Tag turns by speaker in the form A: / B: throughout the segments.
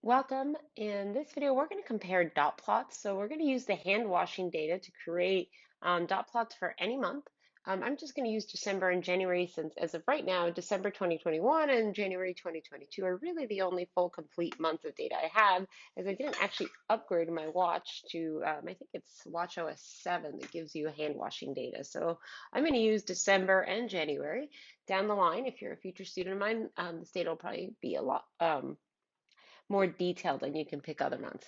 A: Welcome. In this video, we're going to compare dot plots. So we're going to use the hand washing data to create dot plots for any month. I'm just going to use December and January since as of right now, December 2021 and January 2022 are really the only full complete months of data I have, as I didn't actually upgrade my watch to, I think it's watchOS 7 that gives you hand washing data. So I'm going to use December and January. Down the line, if you're a future student of mine, this data will probably be a lot more detailed and you can pick other months.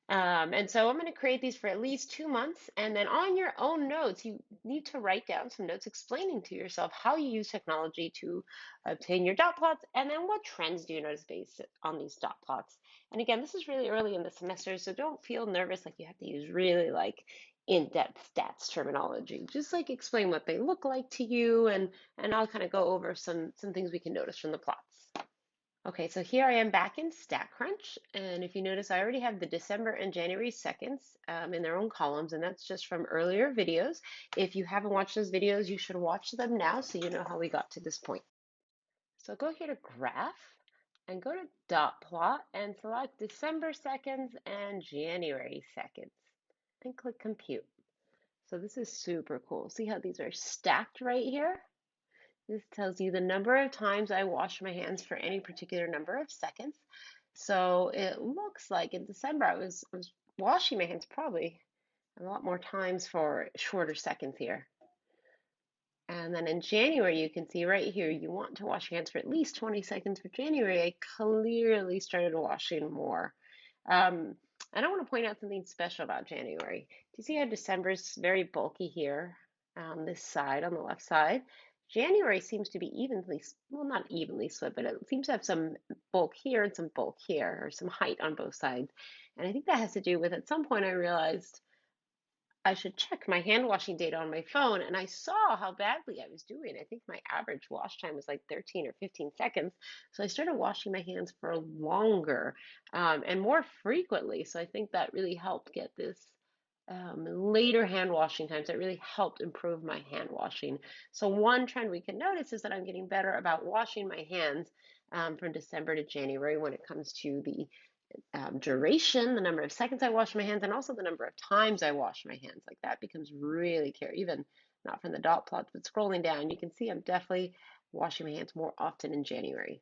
A: And so I'm going to create these for at least 2 months. And then on your own notes, you need to write down some notes explaining to yourself how you use technology to obtain your dot plots, and then what trends do you notice based on these dot plots. And again, this is really early in the semester, so don't feel nervous like you have to use really in-depth stats terminology. Just explain what they look like to you, and I'll kind of go over some things we can notice from the plots. Okay, so here I am back in StatCrunch, and if you notice, I already have the December and January seconds in their own columns, and that's just from earlier videos. If you haven't watched those videos, you should watch them now so you know how we got to this point. So go here to Graph, and go to Dot Plot, and select December seconds and January seconds. Then click Compute. So this is super cool. See how these are stacked right here? This tells you the number of times I wash my hands for any particular number of seconds. So it looks like in December I was washing my hands probably a lot more times for shorter seconds here. And then in January, you can see right here, you want to wash your hands for at least 20 seconds for January. I clearly started washing more. And I want to point out something special about January. Do you see how December is very bulky here on this side, on the left side? January seems to be evenly, well, not evenly split, but it seems to have some bulk here and some bulk here, or some height on both sides. And I think that has to do with, at some point I realized I should check my hand washing data on my phone, and I saw how badly I was doing. I think my average wash time was like 13 or 15 seconds. So I started washing my hands for longer and more frequently. So I think that really helped get this later hand washing times. That really helped improve my hand washing. So one trend we can notice is that I'm getting better about washing my hands from December to January when it comes to the duration, the number of seconds I wash my hands, and also the number of times I wash my hands. Like that becomes really clear, even not from the dot plots, but scrolling down, you can see I'm definitely washing my hands more often in January.